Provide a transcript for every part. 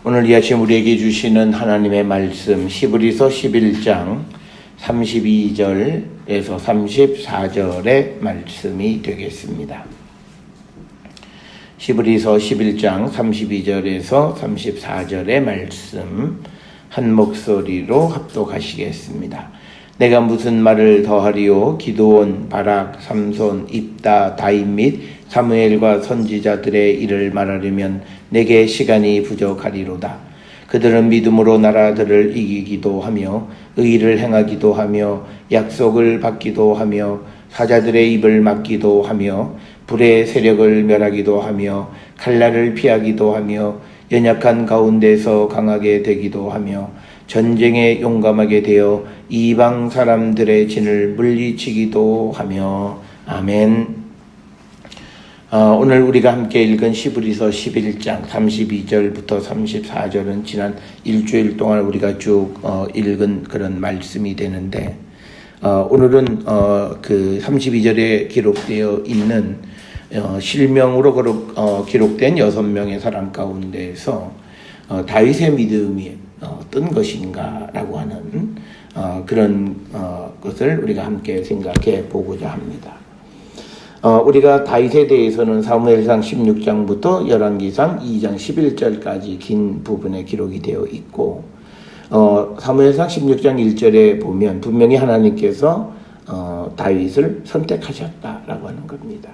오늘 이 아침 우리에게 주시는 하나님의 말씀 히브리서 11장 32절에서 34절의 말씀이 되겠습니다. 히브리서 11장 32절에서 34절의 말씀 한 목소리로 합독하시겠습니다. 내가 무슨 말을 더하리요? 기드온, 바락, 삼손, 입다, 다윗 및 사무엘과 선지자들의 일을 말하려면 내게 시간이 부족하리로다. 그들은 믿음으로 나라들을 이기기도 하며 의를 행하기도 하며 약속을 받기도 하며 사자들의 입을 막기도 하며 불의 세력을 멸하기도 하며 칼날을 피하기도 하며 연약한 가운데서 강하게 되기도 하며 전쟁에 용감하게 되어 이방 사람들의 진을 물리치기도 하며. 아멘. 오늘 우리가 함께 읽은 히브리서 11장 32절부터 34절은 지난 일주일 동안 우리가 쭉 읽은 그런 말씀이 되는데, 오늘은 그 32절에 기록되어 있는 실명으로 기록된 6명의 사람 가운데에서 다윗의 믿음이 어떤 것인가 라고 하는 그런 것을 우리가 함께 생각해 보고자 합니다. 우리가 다윗에 대해서는 사무엘상 16장부터 열왕기상 2장 11절까지 긴 부분에 기록이 되어 있고, 사무엘상 16장 1절에 보면 분명히 하나님께서 다윗을 선택하셨다라고 하는 겁니다.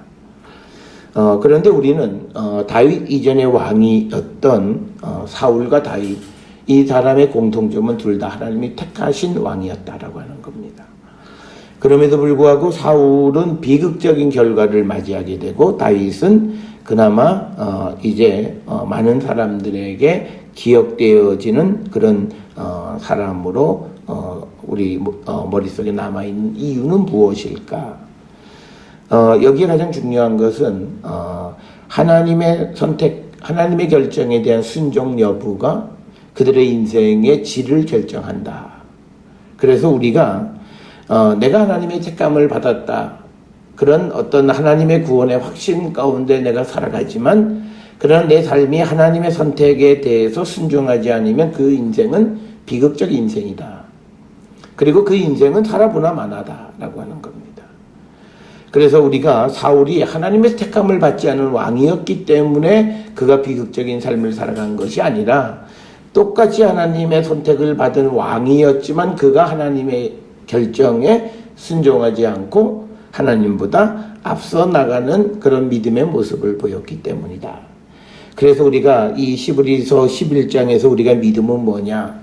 그런데 우리는 다윗 이전의 왕이었던 사울과 다윗, 이 사람의 공통점은 둘 다 하나님이 택하신 왕이었다라고 하는 겁니다. 그럼에도 불구하고 사울은 비극적인 결과를 맞이하게 되고, 다윗은 그나마 이제 많은 사람들에게 기억되어지는 그런 사람으로 우리 머릿속에 남아있는 이유는 무엇일까? 여기에 가장 중요한 것은 하나님의 선택, 하나님의 결정에 대한 순종 여부가 그들의 인생의 질을 결정한다. 그래서 우리가 내가 하나님의 택감을 받았다, 그런 어떤 하나님의 구원의 확신 가운데 내가 살아가지만 그런 내 삶이 하나님의 선택에 대해서 순종하지 않으면 그 인생은 비극적 인생이다. 그리고 그 인생은 살아보나 마나다라고 하는 겁니다. 그래서 우리가 사울이 하나님의 택함을 받지 않은 왕이었기 때문에 그가 비극적인 삶을 살아간 것이 아니라, 똑같이 하나님의 선택을 받은 왕이었지만 그가 하나님의 결정에 순종하지 않고 하나님보다 앞서 나가는 그런 믿음의 모습을 보였기 때문이다. 그래서 우리가 이 히브리서 11장에서 우리가 믿음은 뭐냐?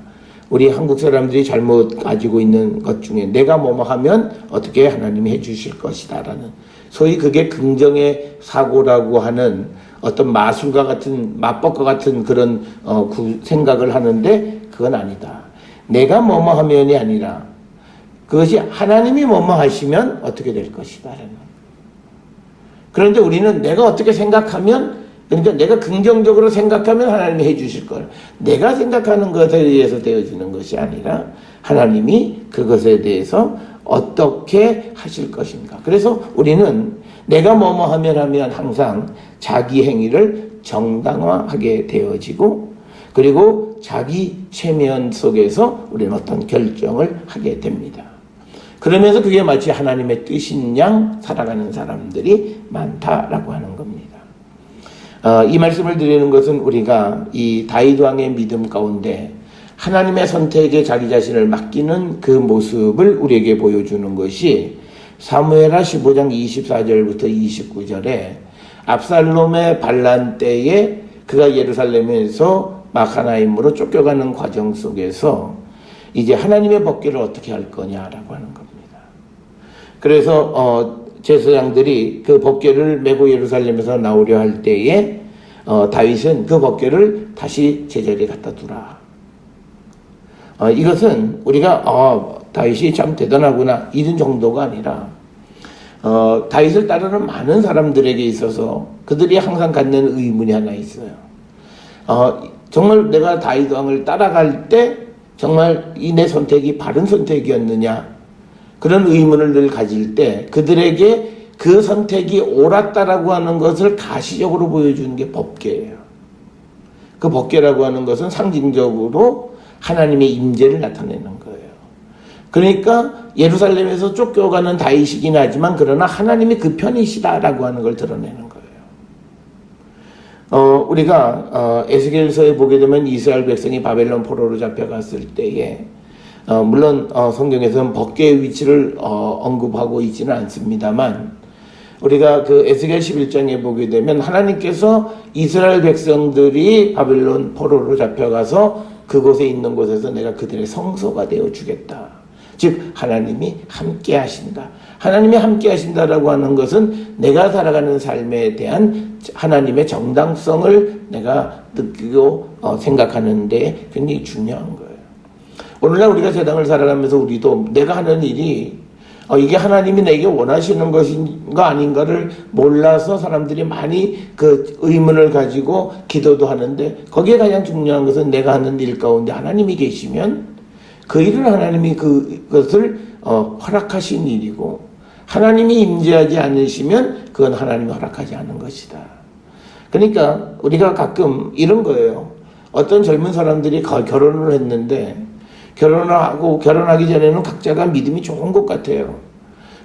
우리 한국 사람들이 잘못 가지고 있는 것 중에 내가 뭐뭐 하면 어떻게 하나님이 해주실 것이다 라는, 소위 그게 긍정의 사고라고 하는 어떤 마술과 같은, 맞법과 같은 그런 생각을 하는데, 그건 아니다. 내가 뭐뭐 하면이 아니라 그것이 하나님이 뭐뭐 하시면 어떻게 될 것이다 라는. 그런데 우리는 내가 어떻게 생각하면, 그러니까 내가 긍정적으로 생각하면 하나님이 해주실 걸, 내가 생각하는 것에 의해서 되어지는 것이 아니라 하나님이 그것에 대해서 어떻게 하실 것인가. 그래서 우리는 내가 뭐뭐 하면 항상 자기 행위를 정당화하게 되어지고, 그리고 자기 체면 속에서 우리는 어떤 결정을 하게 됩니다. 그러면서 그게 마치 하나님의 뜻인 양 살아가는 사람들이 많다라고 하는 겁니다. 이 말씀을 드리는 것은 우리가 이 다윗 왕의 믿음 가운데 하나님의 선택에 자기 자신을 맡기는 그 모습을 우리에게 보여주는 것이 사무엘하 15장 24절부터 29절에 압살롬의 반란 때에 그가 예루살렘에서 마하나임으로 쫓겨가는 과정 속에서 이제 하나님의 법궤를 어떻게 할 거냐라고 하는 겁니다. 그래서 제사장들이 그 법궤를 메고 예루살렘에서 나오려 할 때에 다윗은 그 법궤를 다시 제자리에 갖다 두라. 이것은 우리가 다윗이 참 대단하구나 이런 정도가 아니라, 다윗을 따르는 많은 사람들에게 있어서 그들이 항상 갖는 의문이 하나 있어요. 정말 내가 다윗 왕을 따라갈 때 정말 이 내 선택이 바른 선택이었느냐, 그런 의문을 늘 가질 때 그들에게 그 선택이 옳았다라고 하는 것을 가시적으로 보여주는 게 법궤예요. 그 그 법궤라고 하는 것은 상징적으로 하나님의 임재를 나타내는 거예요. 그러니까 예루살렘에서 쫓겨가는 다윗이긴 하지만 그러나 하나님이 그 편이시다라고 하는 걸 드러내는 거예요. 우리가 에스겔서에 보게 되면 이스라엘 백성이 바벨론 포로로 잡혀갔을 때에 물론 성경에서는 법궤의 위치를 언급하고 있지는 않습니다만 우리가 그 에스겔 11장에 보게 되면 하나님께서 이스라엘 백성들이 바벨론 포로로 잡혀가서 그곳에 있는 곳에서 내가 그들의 성소가 되어 주겠다. 즉 하나님이 함께 하신다. 하나님이 함께 하신다라고 하는 것은 내가 살아가는 삶에 대한 하나님의 정당성을 내가 느끼고 생각하는 데 굉장히 중요한 거예요. 오늘날 우리가 세상을 살아가면서 우리도 내가 하는 일이 이게 하나님이 내게 원하시는 것인가 아닌가를 몰라서 사람들이 많이 그 의문을 가지고 기도도 하는데 거기에 가장 중요한 것은 내가 하는 일 가운데 하나님이 계시면 그 일은 하나님이 그것을 허락하신 일이고 하나님이 임재하지 않으시면 그건 하나님이 허락하지 않은 것이다. 그러니까 우리가 가끔 이런 거예요. 어떤 젊은 사람들이 결혼을 했는데 결혼하기 전에는 각자가 믿음이 좋은 것 같아요.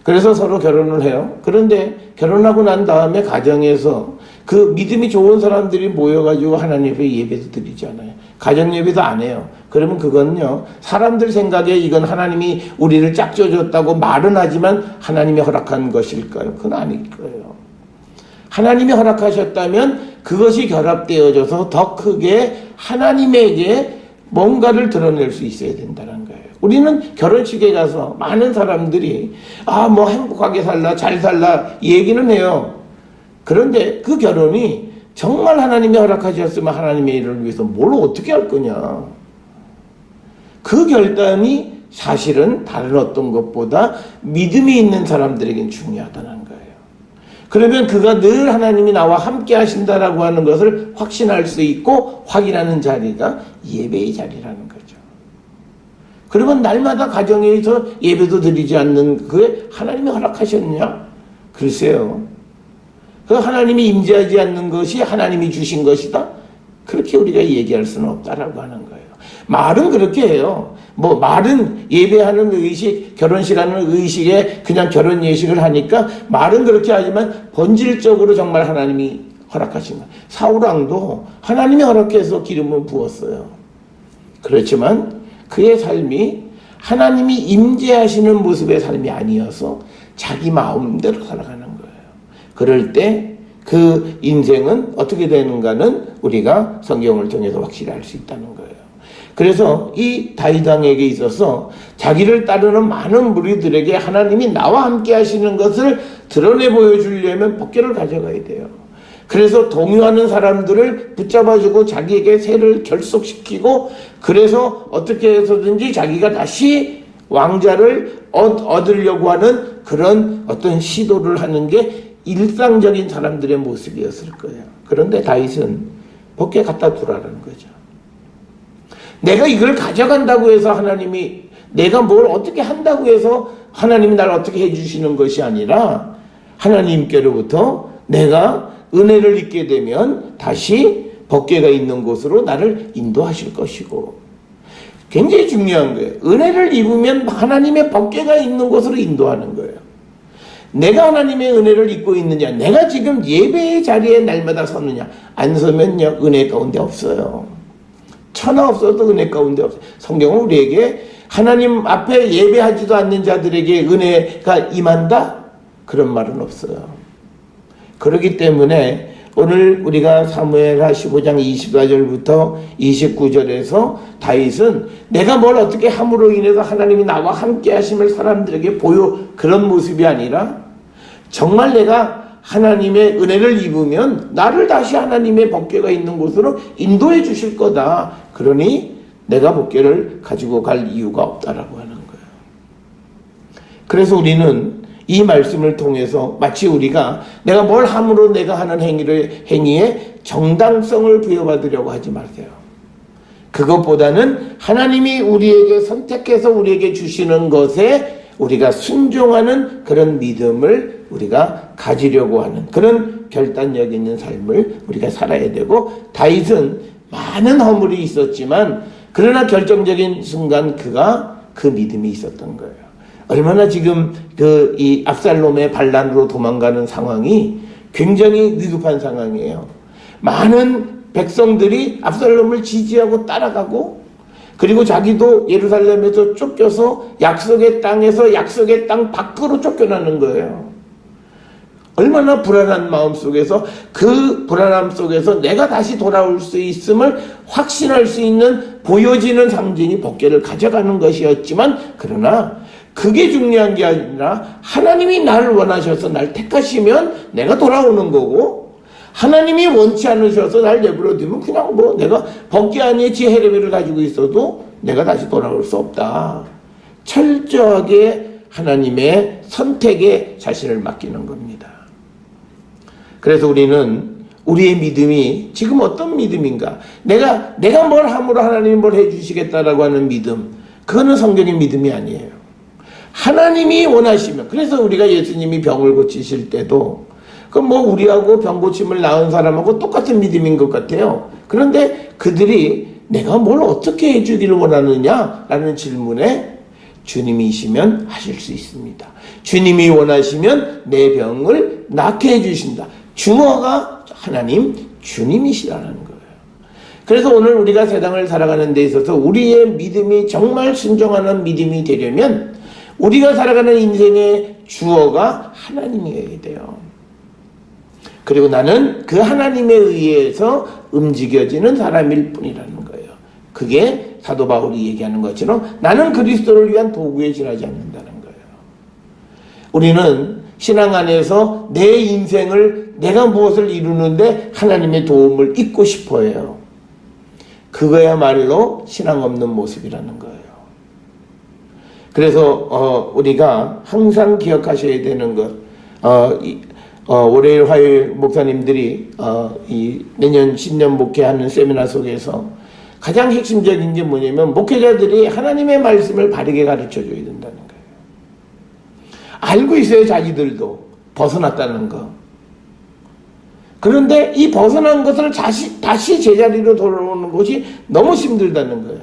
그래서 서로 결혼을 해요. 그런데 결혼하고 난 다음에 가정에서 그 믿음이 좋은 사람들이 모여가지고 하나님 앞에 예배도 드리잖아요. 가정 예배도 안 해요. 그러면 그건요, 사람들 생각에 이건 하나님이 우리를 짝져줬다고 말은 하지만 하나님이 허락한 것일까요? 그건 아닐 거예요. 하나님이 허락하셨다면 그것이 결합되어져서 더 크게 하나님에게 뭔가를 드러낼 수 있어야 된다는 거예요. 우리는 결혼식에 가서 많은 사람들이 뭐 행복하게 살라 잘 살라 얘기는 해요. 그런데 그 결혼이 정말 하나님이 허락하셨으면 하나님의 일을 위해서 뭘 어떻게 할 거냐. 그 결단이 사실은 다른 어떤 것보다 믿음이 있는 사람들에겐 중요하다는 거예요. 그러면 그가 늘 하나님이 나와 함께 하신다라고 하는 것을 확신할 수 있고 확인하는 자리가 예배의 자리라는 거죠. 그러면 날마다 가정에서 예배도 드리지 않는 그게 하나님이 허락하셨냐? 글쎄요. 그 하나님이 임재하지 않는 것이 하나님이 주신 것이다? 그렇게 우리가 얘기할 수는 없다라고 하는 거예요. 말은 그렇게 해요. 말은 예배하는 의식, 결혼식하는 의식에 그냥 결혼 예식을 하니까 말은 그렇게 하지만 본질적으로 정말 하나님이 허락하신 거예요. 사울왕도 하나님이 허락해서 기름을 부었어요. 그렇지만 그의 삶이 하나님이 임재하시는 모습의 삶이 아니어서 자기 마음대로 살아가는 거예요. 그럴 때 그 인생은 어떻게 되는가는 우리가 성경을 통해서 확실히 알 수 있다는 거예요. 그래서 이 다윗 왕에게 있어서 자기를 따르는 많은 무리들에게 하나님이 나와 함께 하시는 것을 드러내 보여주려면 법궤를 가져가야 돼요. 그래서 동요하는 사람들을 붙잡아주고 자기에게 세를 결속시키고 그래서 어떻게 해서든지 자기가 다시 왕자를 얻으려고 하는 그런 어떤 시도를 하는 게 일상적인 사람들의 모습이었을 거예요. 그런데 다윗은 법궤 갖다 두라는 거죠. 내가 이걸 가져간다고 해서 하나님이 내가 뭘 어떻게 한다고 해서 하나님이 나를 어떻게 해주시는 것이 아니라 하나님께로부터 내가 은혜를 입게 되면 다시 법궤가 있는 곳으로 나를 인도하실 것이고 굉장히 중요한 거예요. 은혜를 입으면 하나님의 법궤가 있는 곳으로 인도하는 거예요. 내가 하나님의 은혜를 입고 있느냐, 내가 지금 예배의 자리에 날마다 서느냐, 안 서면요 은혜 가운데 없어요. 천하 없어도 은혜 가운데 없어요. 성경은 우리에게 하나님 앞에 예배하지도 않는 자들에게 은혜가 임한다? 그런 말은 없어요. 그렇기 때문에 오늘 우리가 사무엘하 15장 24절부터 29절에서 다윗은 내가 뭘 어떻게 함으로 인해서 하나님이 나와 함께 하심을 사람들에게 그런 모습이 아니라 정말 내가 하나님의 은혜를 입으면 나를 다시 하나님의 법궤가 있는 곳으로 인도해 주실 거다. 그러니 내가 법궤를 가지고 갈 이유가 없다라고 하는 거예요. 그래서 우리는 이 말씀을 통해서 마치 우리가 내가 뭘 함으로 내가 하는 행위에 정당성을 부여받으려고 하지 마세요. 그것보다는 하나님이 우리에게 선택해서 우리에게 주시는 것에 우리가 순종하는 그런 믿음을 우리가 가지려고 하는 그런 결단력 있는 삶을 우리가 살아야 되고 다윗은 많은 허물이 있었지만 그러나 결정적인 순간 그가 그 믿음이 있었던 거예요. 얼마나 지금 이 압살롬의 반란으로 도망가는 상황이 굉장히 위급한 상황이에요. 많은 백성들이 압살롬을 지지하고 따라가고, 그리고 자기도 예루살렘에서 쫓겨서 약속의 땅에서 약속의 땅 밖으로 쫓겨나는 거예요. 얼마나 불안한 마음 속에서, 그 불안함 속에서 내가 다시 돌아올 수 있음을 확신할 수 있는 보여지는 상징이 법궤를 가져가는 것이었지만, 그러나 그게 중요한 게 아니라 하나님이 나를 원하셔서 날 택하시면 내가 돌아오는 거고, 하나님이 원치 않으셔서 날 내버려 두면 그냥 내가 법궤 안에 지혜레벨을 가지고 있어도 내가 다시 돌아올 수 없다. 철저하게 하나님의 선택에 자신을 맡기는 겁니다. 그래서 우리는 우리의 믿음이 지금 어떤 믿음인가? 내가 뭘 함으로 하나님이 뭘 해주시겠다라고 하는 믿음, 그거는 성경의 믿음이 아니에요. 하나님이 원하시면, 그래서 우리가 예수님이 병을 고치실 때도 우리하고 병 고침을 나은 사람하고 똑같은 믿음인 것 같아요. 그런데 그들이 내가 뭘 어떻게 해주기를 원하느냐라는 질문에 주님이시면 하실 수 있습니다. 주님이 원하시면 내 병을 낫게 해주신다. 주어가 하나님, 주님이시라는 거예요. 그래서 오늘 우리가 세상을 살아가는 데 있어서 우리의 믿음이 정말 순종하는 믿음이 되려면 우리가 살아가는 인생의 주어가 하나님이어야 돼요. 그리고 나는 그 하나님에 의해서 움직여지는 사람일 뿐이라는 거예요. 그게 사도 바울이 얘기하는 것처럼 나는 그리스도를 위한 도구에 지나지 않는다는 거예요. 우리는 신앙 안에서 내 인생을 내가 무엇을 이루는데 하나님의 도움을 잊고 싶어 해요. 그거야말로 신앙 없는 모습이라는 거예요. 그래서 우리가 항상 기억하셔야 되는 것, 월요일 화요일 목사님들이 이 내년 신년 목회하는 세미나 속에서 가장 핵심적인 게 뭐냐면 목회자들이 하나님의 말씀을 바르게 가르쳐 줘야 된다는 거예요. 알고 있어요. 자기들도 벗어났다는 거. 그런데 이 벗어난 것을 다시 제자리로 돌아오는 것이 너무 힘들다는 거예요.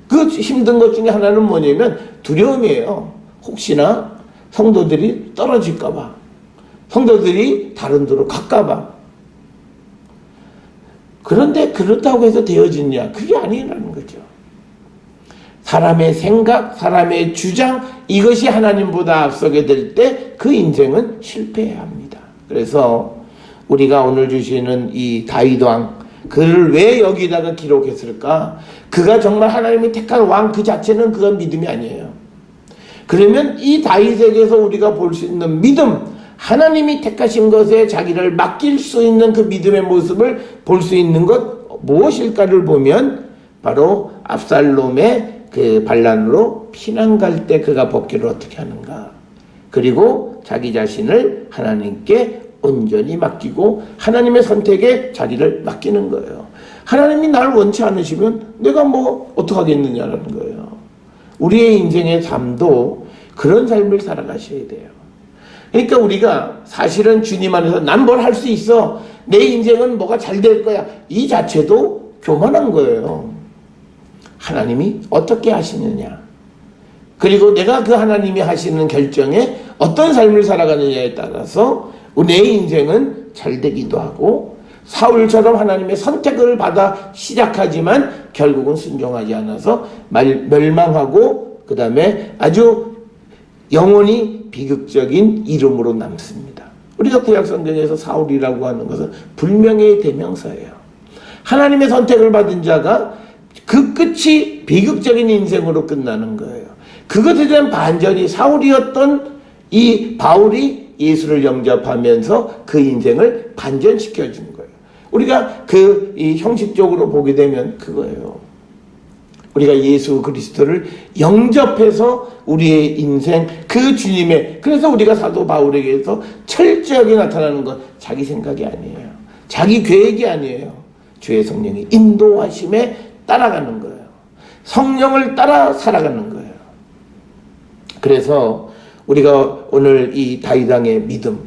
그 힘든 것 중에 하나는 뭐냐면 두려움이에요. 혹시나 성도들이 떨어질까봐, 성도들이 다른 데로 갈까봐. 그런데 그렇다고 해서 되어지냐? 그게 아니라는 거죠. 사람의 생각, 사람의 주장, 이것이 하나님보다 앞서게 될 때 그 인생은 실패해야 합니다. 그래서 우리가 오늘 주시는 이 다윗 왕, 그를 왜 여기다가 기록했을까? 그가 정말 하나님이 택한 왕 그 자체는 그건 믿음이 아니에요. 그러면 이 다윗에게서 우리가 볼 수 있는 믿음, 하나님이 택하신 것에 자기를 맡길 수 있는 그 믿음의 모습을 볼 수 있는 것 무엇일까를 보면 바로 압살롬의 그 반란으로 피난 갈 때 그가 법궤를 어떻게 하는가, 그리고 자기 자신을 하나님께 온전히 맡기고 하나님의 선택에 자기를 맡기는 거예요. 하나님이 날 원치 않으시면 내가 어떡하겠느냐라는 거예요. 우리의 인생의 삶도 그런 삶을 살아가셔야 돼요. 그러니까 우리가 사실은 주님 안에서 난 뭘 할 수 있어, 내 인생은 뭐가 잘 될 거야, 이 자체도 교만한 거예요. 하나님이 어떻게 하시느냐, 그리고 내가 그 하나님이 하시는 결정에 어떤 삶을 살아가느냐에 따라서 내 인생은 잘 되기도 하고, 사울처럼 하나님의 선택을 받아 시작하지만 결국은 순종하지 않아서 멸망하고 그 다음에 아주 영원히 비극적인 이름으로 남습니다. 우리가 구약성경에서 사울이라고 하는 것은 불명예의 대명사예요. 하나님의 선택을 받은 자가 그 끝이 비극적인 인생으로 끝나는 거예요. 그것에 대한 반전이 사울이었던 이 바울이 예수를 영접하면서 그 인생을 반전시켜 준 거예요. 우리가 이 형식적으로 보게 되면 그거예요. 우리가 예수 그리스도를 영접해서 우리의 인생, 그 주님의, 그래서 우리가 사도 바울에게서 철저하게 나타나는 건 자기 생각이 아니에요. 자기 계획이 아니에요. 주의 성령이 인도하심에 따라가는 거예요. 성령을 따라 살아가는 거예요. 그래서 우리가 오늘 이 다윗 왕의 믿음,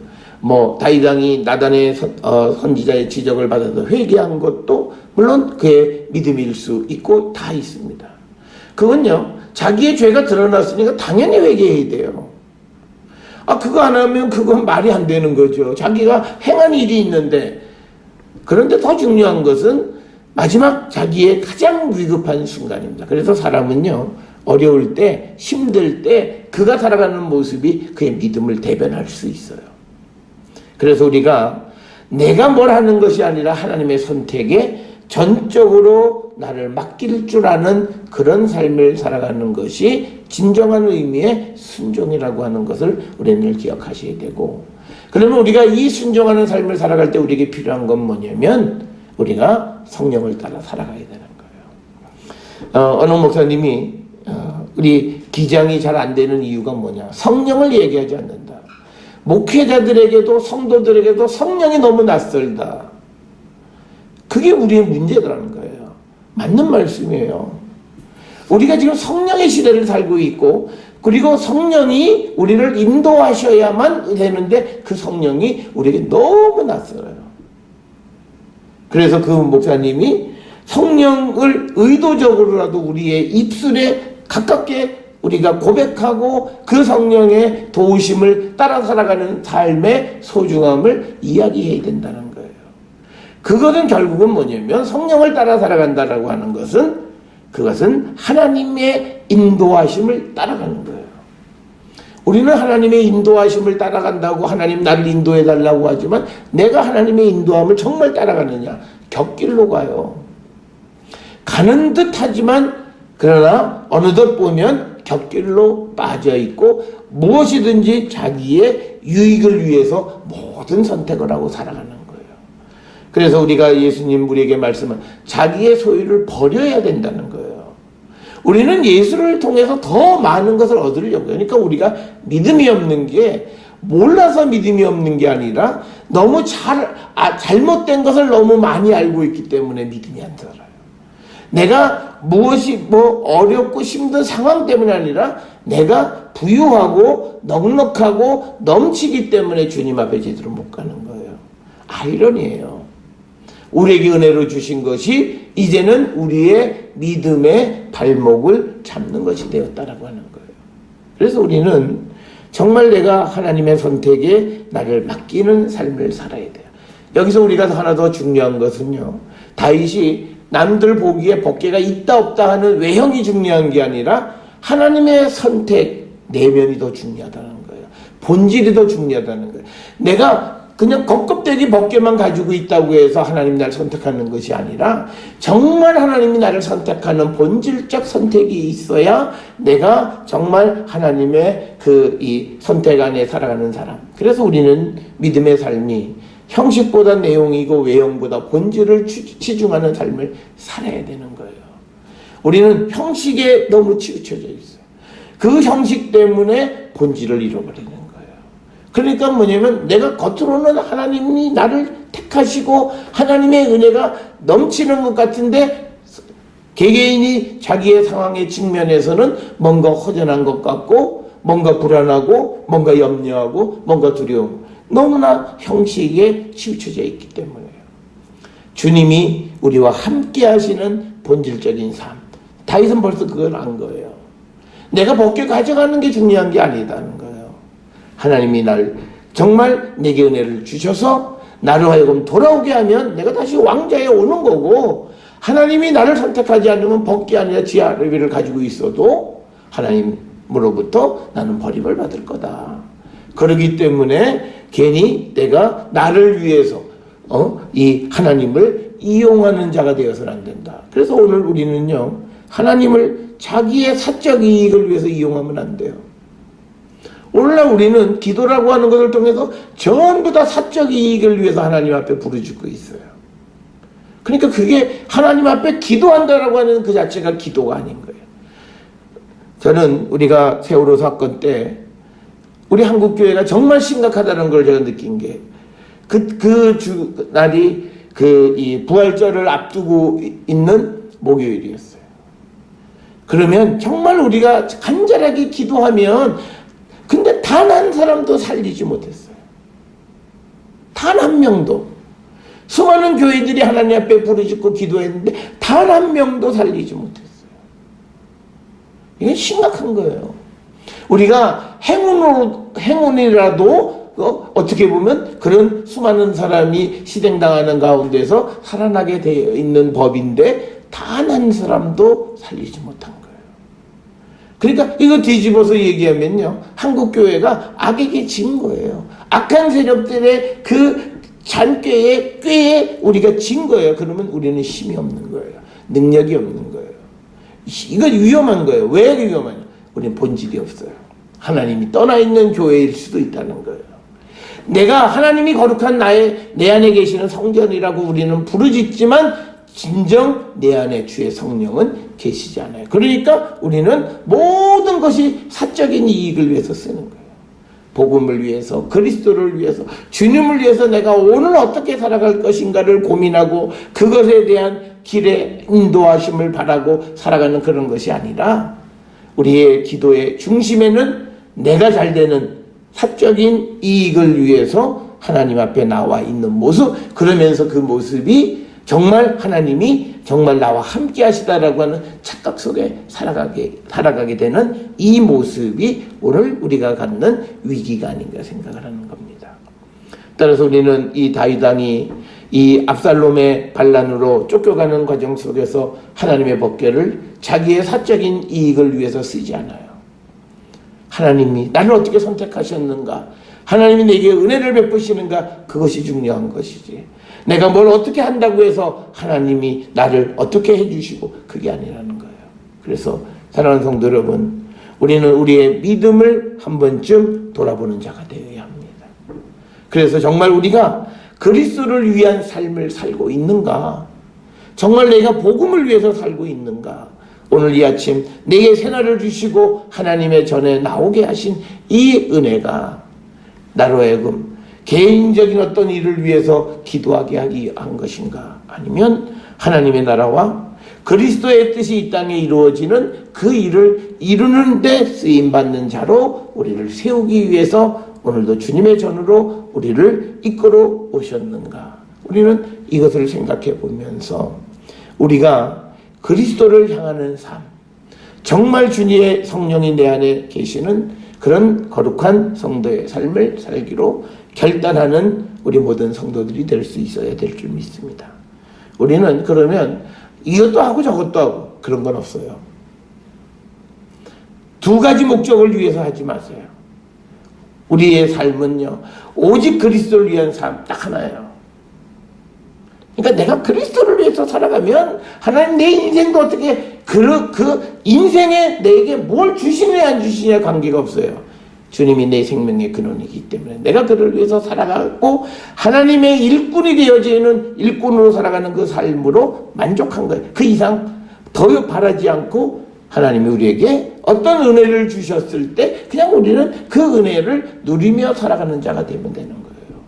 다윗 왕이 나단의 선지자의 지적을 받아서 회개한 것도 물론 그의 믿음일 수 있고 다 있습니다. 그건요, 자기의 죄가 드러났으니까 당연히 회개해야 돼요. 그거 안 하면 그건 말이 안 되는 거죠. 자기가 행한 일이 있는데. 그런데 더 중요한 것은 마지막 자기의 가장 위급한 순간입니다. 그래서 사람은요, 어려울 때, 힘들 때 그가 살아가는 모습이 그의 믿음을 대변할 수 있어요. 그래서 우리가 내가 뭘 하는 것이 아니라 하나님의 선택에 전적으로 나를 맡길 줄 아는 그런 삶을 살아가는 것이 진정한 의미의 순종이라고 하는 것을 우리는 기억하셔야 되고, 그러면 우리가 이 순종하는 삶을 살아갈 때 우리에게 필요한 건 뭐냐면 우리가 성령을 따라 살아가야 되는 거예요. 어느 목사님이 우리 기장이 잘 안 되는 이유가 뭐냐, 성령을 얘기하지 않는다. 목회자들에게도 성도들에게도 성령이 너무 낯설다. 그게 우리의 문제라는 거예요. 맞는 말씀이에요. 우리가 지금 성령의 시대를 살고 있고, 그리고 성령이 우리를 인도하셔야만 되는데 그 성령이 우리에게 너무 낯설어요. 그래서 그 목사님이 성령을 의도적으로라도 우리의 입술에 가깝게 우리가 고백하고 그 성령의 도우심을 따라 살아가는 삶의 소중함을 이야기해야 된다는 거예요. 그것은 결국은 뭐냐면 성령을 따라 살아간다라고 하는 것은 그것은 하나님의 인도하심을 따라가는 거예요. 우리는 하나님의 인도하심을 따라간다고 하나님 나를 인도해 달라고 하지만 내가 하나님의 인도함을 정말 따라가느냐? 곁길로 가요. 가는 듯 하지만 그러나 어느덧 보면 곁길로 빠져있고 무엇이든지 자기의 유익을 위해서 모든 선택을 하고 살아가는 거예요. 그래서 우리가 예수님 우리에게 말씀한 자기의 소유를 버려야 된다는 거예요. 우리는 예수를 통해서 더 많은 것을 얻으려고요. 그러니까 우리가 믿음이 없는 게 몰라서 믿음이 없는 게 아니라 너무 잘못된 것을 너무 많이 알고 있기 때문에 믿음이 안 들어요. 내가 무엇이 어렵고 힘든 상황 때문이 아니라 내가 부유하고 넉넉하고 넘치기 때문에 주님 앞에 제대로 못 가는 거예요. 아이러니예요. 우리에게 은혜로 주신 것이 이제는 우리의 믿음의 발목을 잡는 것이 되었다라고 하는 거예요. 그래서 우리는 정말 내가 하나님의 선택에 나를 맡기는 삶을 살아야 돼요. 여기서 우리가 하나 더 중요한 것은요, 다윗이 남들 보기에 법궤가 있다 없다 하는 외형이 중요한 게 아니라 하나님의 선택 내면이 더 중요하다는 거예요. 본질이 더 중요하다는 거예요. 내가 그냥 겉껍데기 법궤만 가지고 있다고 해서 하나님 나를 선택하는 것이 아니라 정말 하나님이 나를 선택하는 본질적 선택이 있어야 내가 정말 하나님의 이 선택 안에 살아가는 사람. 그래서 우리는 믿음의 삶이 형식보다 내용이고 외형보다 본질을 치중하는 삶을 살아야 되는 거예요. 우리는 형식에 너무 치우쳐져 있어요. 그 형식 때문에 본질을 잃어버리는 거예요. 그러니까 뭐냐면 내가 겉으로는 하나님이 나를 택하시고 하나님의 은혜가 넘치는 것 같은데 개개인이 자기의 상황에 직면해서는 뭔가 허전한 것 같고 뭔가 불안하고 뭔가 염려하고 뭔가 두려움, 너무나 형식에 치우쳐져 있기 때문에요. 주님이 우리와 함께 하시는 본질적인 삶, 다윗은 벌써 그걸 안 거예요. 내가 법궤 가져가는 게 중요한 게 아니다는 거예요. 하나님이 날 정말 내게 은혜를 주셔서 나를 하여금 돌아오게 하면 내가 다시 왕좌에 오는 거고, 하나님이 나를 선택하지 않으면 법궤 아니라 지아르비를 가지고 있어도 하나님으로부터 나는 버림을 받을 거다. 그렇기 때문에 괜히 내가 나를 위해서 이 하나님을 이용하는 자가 되어서는 안 된다. 그래서 오늘 우리는요, 하나님을 자기의 사적 이익을 위해서 이용하면 안 돼요. 오늘날 우리는 기도라고 하는 것을 통해서 전부 다 사적 이익을 위해서 하나님 앞에 부르짖고 있어요. 그러니까 그게 하나님 앞에 기도한다라고 하는 그 자체가 기도가 아닌 거예요. 저는 우리가 세월호 사건 때 우리 한국교회가 정말 심각하다는 걸 제가 느낀 게 날이 이 부활절을 앞두고 있는 목요일이었어요. 그러면 정말 우리가 간절하게 기도하면 근데 단 한 사람도 살리지 못했어요. 단 한 명도, 수많은 교회들이 하나님 앞에 부르짖고 기도했는데 단 한 명도 살리지 못했어요. 이게 심각한 거예요. 우리가 행운이라도 어떻게 보면 그런 수많은 사람이 희생당하는 가운데서 살아나게 되어 있는 법인데 단 한 사람도 살리지 못한 거예요. 그러니까 이거 뒤집어서 얘기하면요, 한국 교회가 악에게 진 거예요. 악한 세력들의 그 꾀에 우리가 진 거예요. 그러면 우리는 힘이 없는 거예요. 능력이 없는 거예요. 이건 위험한 거예요. 왜 위험하냐? 우리는 본질이 없어요. 하나님이 떠나 있는 교회일 수도 있다는 거예요. 내가 하나님이 거룩한 내 안에 계시는 성전이라고 우리는 부르짖지만 진정 내 안에 주의 성령은 계시지 않아요. 그러니까 우리는 모든 것이 사적인 이익을 위해서 쓰는 거예요. 복음을 위해서, 그리스도를 위해서, 주님을 위해서 내가 오늘 어떻게 살아갈 것인가를 고민하고 그것에 대한 길의 인도하심을 바라고 살아가는 그런 것이 아니라 우리의 기도의 중심에는 내가 잘 되는 사적인 이익을 위해서 하나님 앞에 나와 있는 모습, 그러면서 그 모습이 정말 하나님이 정말 나와 함께 하시다라고 하는 착각 속에 살아가게 되는 이 모습이 오늘 우리가 갖는 위기가 아닌가 생각을 하는 겁니다. 따라서 우리는 이 다윗 왕이 이 압살롬의 반란으로 쫓겨가는 과정 속에서 하나님의 법궤를 자기의 사적인 이익을 위해서 쓰지 않아요. 하나님이 나를 어떻게 선택하셨는가, 하나님이 내게 은혜를 베푸시는가, 그것이 중요한 것이지 내가 뭘 어떻게 한다고 해서 하나님이 나를 어떻게 해주시고, 그게 아니라는 거예요. 그래서 사랑하는 성도 여러분, 우리는 우리의 믿음을 한 번쯤 돌아보는 자가 되어야 합니다. 그래서 정말 우리가 그리스도를 위한 삶을 살고 있는가, 정말 내가 복음을 위해서 살고 있는가, 오늘 이 아침 내게 새날을 주시고 하나님의 전에 나오게 하신 이 은혜가 나로 하여금 개인적인 어떤 일을 위해서 기도하게 하기 한 것인가, 아니면 하나님의 나라와 그리스도의 뜻이 이 땅에 이루어지는 그 일을 이루는 데 쓰임받는 자로 우리를 세우기 위해서 오늘도 주님의 전으로 우리를 이끌어 오셨는가. 우리는 이것을 생각해 보면서 우리가 그리스도를 향하는 삶, 정말 주님의 성령이 내 안에 계시는 그런 거룩한 성도의 삶을 살기로 결단하는 우리 모든 성도들이 될 수 있어야 될 줄 믿습니다. 우리는 그러면 이것도 하고 저것도 하고 그런 건 없어요. 두 가지 목적을 위해서 하지 마세요. 우리의 삶은요, 오직 그리스도를 위한 삶 딱 하나예요. 그러니까 내가 그리스도를 위해서 살아가면 하나님 내 인생도 어떻게 그 인생에 내게 뭘 주시느냐 안 주시느냐 관계가 없어요. 주님이 내 생명의 근원이기 때문에 내가 그를 위해서 살아가고 하나님의 일꾼이 되어지는 일꾼으로 살아가는 그 삶으로 만족한 거예요. 그 이상 더 바라지 않고 하나님이 우리에게 어떤 은혜를 주셨을 때 그냥 우리는 그 은혜를 누리며 살아가는 자가 되면 되는 거예요.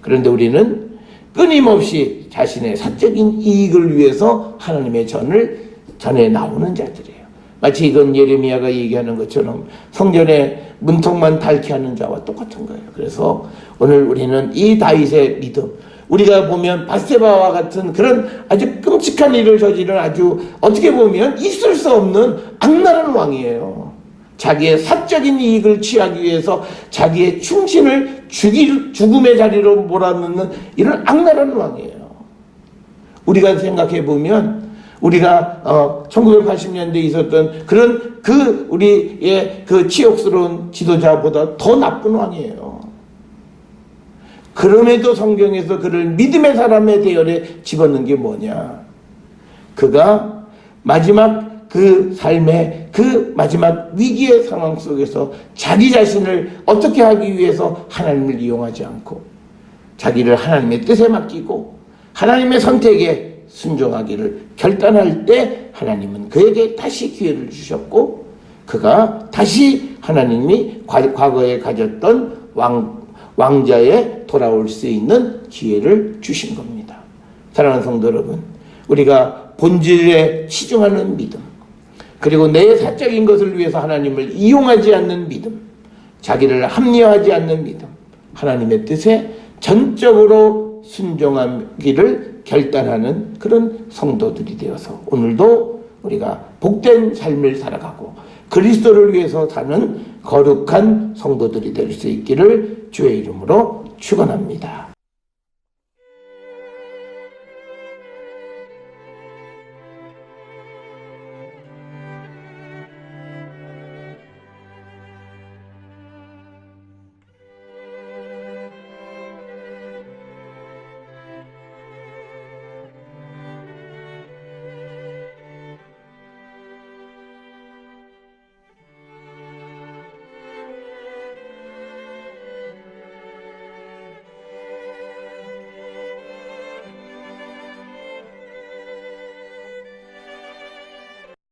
그런데 우리는 끊임없이 자신의 사적인 이익을 위해서 하나님의 전에 나오는 자들이에요. 마치 이건 예레미야가 얘기하는 것처럼 성전에 문턱만 닳게 하는 자와 똑같은 거예요. 그래서 오늘 우리는 이 다윗의 믿음, 우리가 보면 바세바와 같은 그런 아주 끔찍한 일을 저지른 아주 어떻게 보면 있을 수 없는 악랄한 왕이에요. 자기의 사적인 이익을 취하기 위해서 자기의 충신을 죽음의 자리로 몰아넣는 이런 악랄한 왕이에요. 우리가 생각해 보면 우리가 1980년대에 있었던 그런 우리의 그 치욕스러운 지도자보다 더 나쁜 왕이에요. 그럼에도 성경에서 그를 믿음의 사람의 대열에 집어넣는 게 뭐냐? 그가 마지막 그 삶의 그 마지막 위기의 상황 속에서 자기 자신을 어떻게 하기 위해서 하나님을 이용하지 않고 자기를 하나님의 뜻에 맡기고 하나님의 선택에 순종하기를 결단할 때 하나님은 그에게 다시 기회를 주셨고 그가 다시 하나님이 과거에 가졌던 왕자에 돌아올 수 있는 기회를 주신 겁니다. 사랑하는 성도 여러분, 우리가 본질에 치중하는 믿음, 그리고 내 사적인 것을 위해서 하나님을 이용하지 않는 믿음, 자기를 합리화하지 않는 믿음, 하나님의 뜻에 전적으로 순종하기를 결단하는 그런 성도들이 되어서 오늘도 우리가 복된 삶을 살아가고 그리스도를 위해서 사는 거룩한 성도들이 될 수 있기를 주의 이름으로 축원합니다.